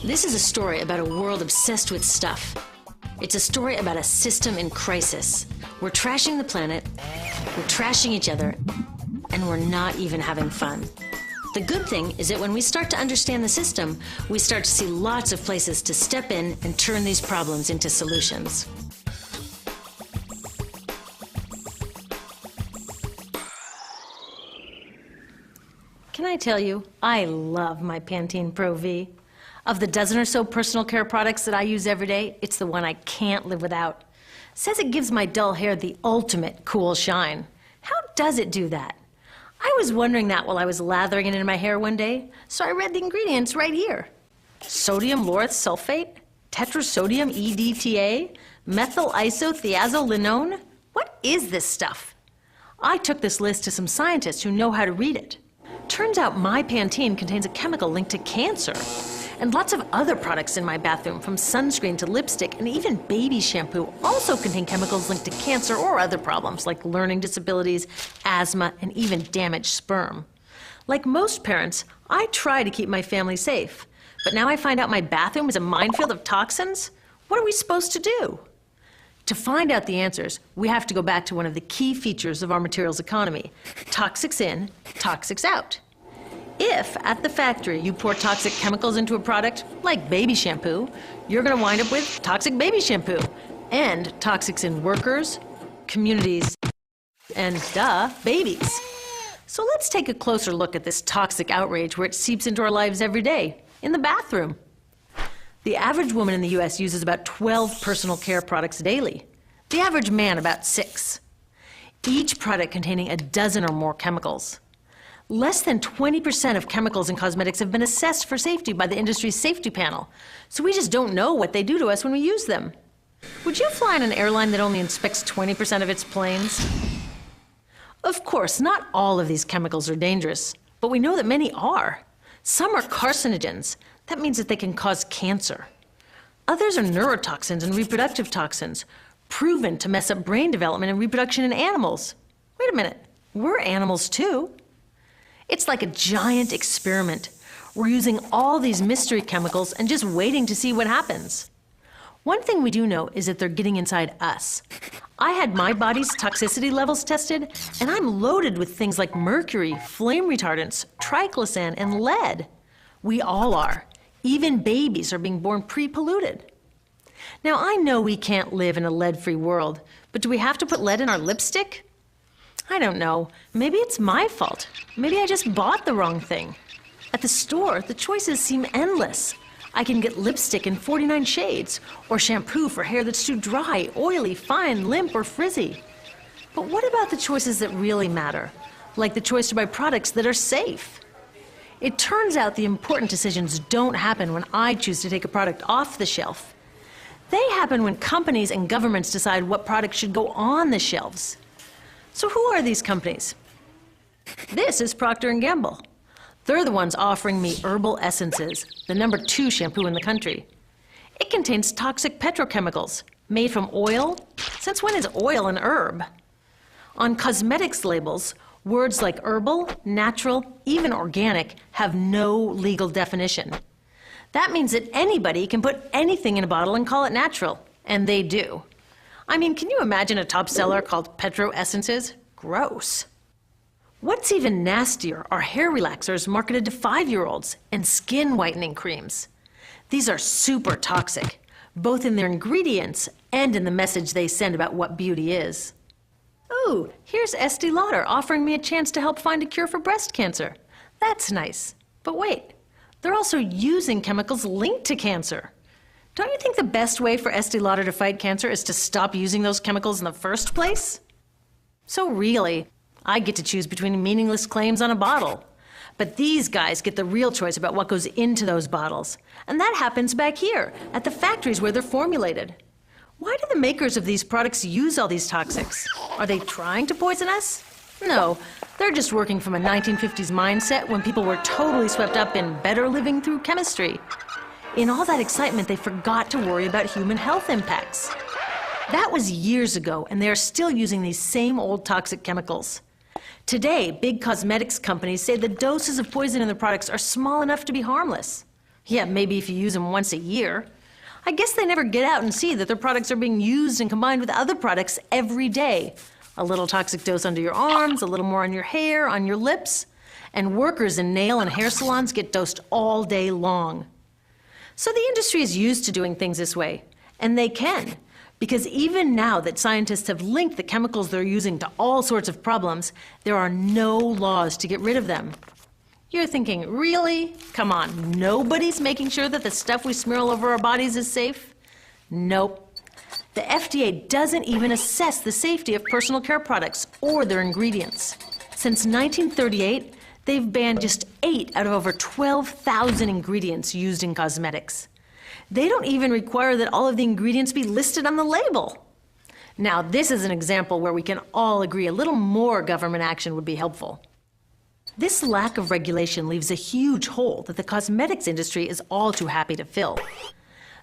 This is a story about a world obsessed with stuff. It's a story about a system in crisis. We're trashing the planet, we're trashing each other, and we're not even having fun. The good thing is that when we start to understand the system, we start to see lots of places to step in and turn these problems into solutions. Can I tell you, I love my Pantene Pro V. Of the dozen or so personal care products that I use every day, it's the one I can't live without. Says it gives my dull hair the ultimate cool shine. How does it do that? I was wondering that while I was lathering it in my hair one day, so I read the ingredients right here. Sodium lauryl sulfate, tetrasodium EDTA, methyl isothiazolinone. What is this stuff? I took this list to some scientists who know how to read it. Turns out my Pantene contains a chemical linked to cancer. And lots of other products in my bathroom, from sunscreen to lipstick and even baby shampoo, also contain chemicals linked to cancer or other problems like learning disabilities, asthma, and even damaged sperm. Like most parents, I try to keep my family safe. But now I find out my bathroom is a minefield of toxins? What are we supposed to do? To find out the answers, we have to go back to one of the key features of our materials economy: toxics in, toxics out. If, at the factory, you pour toxic chemicals into a product, like baby shampoo, you're going to wind up with toxic baby shampoo, and toxics in workers, communities, and, babies. So let's take a closer look at this toxic outrage where it seeps into our lives every day, in the bathroom. The average woman in the U.S. uses about 12 personal care products daily. The average man about 6. Each product containing a dozen or more chemicals. Less than 20% of chemicals in cosmetics have been assessed for safety by the industry's safety panel, so we just don't know what they do to us when we use them. Would you fly on an airline that only inspects 20% of its planes? Of course, not all of these chemicals are dangerous, but we know that many are. Some are carcinogens. That means that they can cause cancer. Others are neurotoxins and reproductive toxins, proven to mess up brain development and reproduction in animals. Wait a minute, we're animals too. It's like a giant experiment. We're using all these mystery chemicals and just waiting to see what happens. One thing we do know is that they're getting inside us. I had my body's toxicity levels tested, and I'm loaded with things like mercury, flame retardants, triclosan, and lead. We all are. Even babies are being born pre-polluted. Now, I know we can't live in a lead-free world, but do we have to put lead in our lipstick? I don't know. Maybe it's my fault. Maybe I just bought the wrong thing. At the store, the choices seem endless. I can get lipstick in 49 shades, or shampoo for hair that's too dry, oily, fine, limp, or frizzy. But what about the choices that really matter? Like the choice to buy products that are safe? It turns out the important decisions don't happen when I choose to take a product off the shelf. They happen when companies and governments decide what products should go on the shelves. So who are these companies? This is Procter & Gamble. They're the ones offering me Herbal Essences, the #2 shampoo in the country. It contains toxic petrochemicals made from oil. Since when is oil an herb? On cosmetics labels, words like herbal, natural, even organic have no legal definition. That means that anybody can put anything in a bottle and call it natural, and they do. I mean, can you imagine a top seller called Petro Essences? Gross. What's even nastier are hair relaxers marketed to 5-year-olds and skin whitening creams. These are super toxic, both in their ingredients and in the message they send about what beauty is. Ooh, here's Estee Lauder offering me a chance to help find a cure for breast cancer. That's nice. But wait, they're also using chemicals linked to cancer. Don't you think the best way for Estee Lauder to fight cancer is to stop using those chemicals in the first place? So really, I get to choose between meaningless claims on a bottle. But these guys get the real choice about what goes into those bottles. And that happens back here, at the factories where they're formulated. Why do the makers of these products use all these toxics? Are they trying to poison us? No, they're just working from a 1950s mindset when people were totally swept up in better living through chemistry. In all that excitement, they forgot to worry about human health impacts. That was years ago, and they are still using these same old toxic chemicals. Today, big cosmetics companies say the doses of poison in their products are small enough to be harmless. Yeah, maybe if you use them once a year. I guess they never get out and see that their products are being used and combined with other products every day. A little toxic dose under your arms, a little more on your hair, on your lips. And workers in nail and hair salons get dosed all day long. So the industry is used to doing things this way, and they can. Because even now that scientists have linked the chemicals they're using to all sorts of problems, there are no laws to get rid of them. You're thinking, really? Come on, nobody's making sure that the stuff we smear all over our bodies is safe? Nope. The FDA doesn't even assess the safety of personal care products or their ingredients. Since 1938, they've banned just 8 out of over 12,000 ingredients used in cosmetics. They don't even require that all of the ingredients be listed on the label. Now, this is an example where we can all agree a little more government action would be helpful. This lack of regulation leaves a huge hole that the cosmetics industry is all too happy to fill.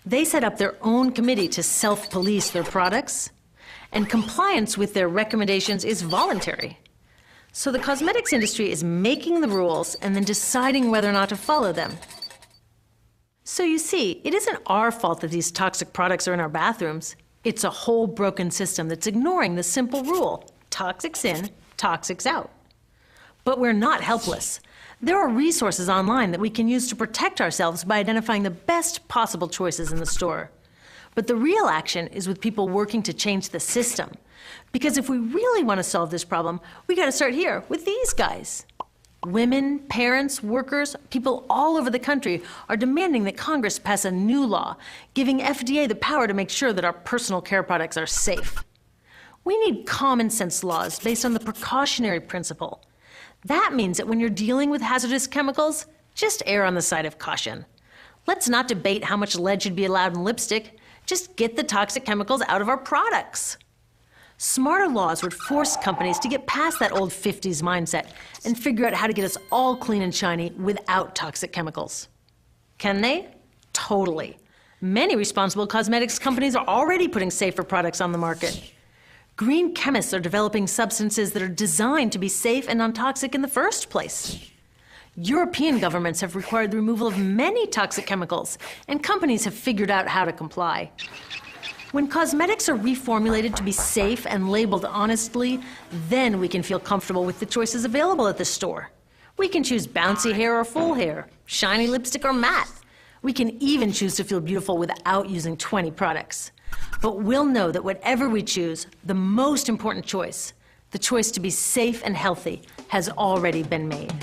They set up their own committee to self-police their products, and compliance with their recommendations is voluntary. So the cosmetics industry is making the rules and then deciding whether or not to follow them. So you see, it isn't our fault that these toxic products are in our bathrooms. It's a whole broken system that's ignoring the simple rule: toxics in, toxics out. But we're not helpless. There are resources online that we can use to protect ourselves by identifying the best possible choices in the store. But the real action is with people working to change the system. Because if we really want to solve this problem, we got to start here with these guys. Women, parents, workers, people all over the country are demanding that Congress pass a new law, giving FDA the power to make sure that our personal care products are safe. We need common sense laws based on the precautionary principle. That means that when you're dealing with hazardous chemicals, just err on the side of caution. Let's not debate how much lead should be allowed in lipstick. Just get the toxic chemicals out of our products. Smarter laws would force companies to get past that old 50s mindset and figure out how to get us all clean and shiny without toxic chemicals. Can they? Totally. Many responsible cosmetics companies are already putting safer products on the market. Green chemists are developing substances that are designed to be safe and non-toxic in the first place. European governments have required the removal of many toxic chemicals, and companies have figured out how to comply. When cosmetics are reformulated to be safe and labeled honestly, then we can feel comfortable with the choices available at the store. We can choose bouncy hair or full hair, shiny lipstick or matte. We can even choose to feel beautiful without using 20 products. But we'll know that whatever we choose, the most important choice, the choice to be safe and healthy, has already been made.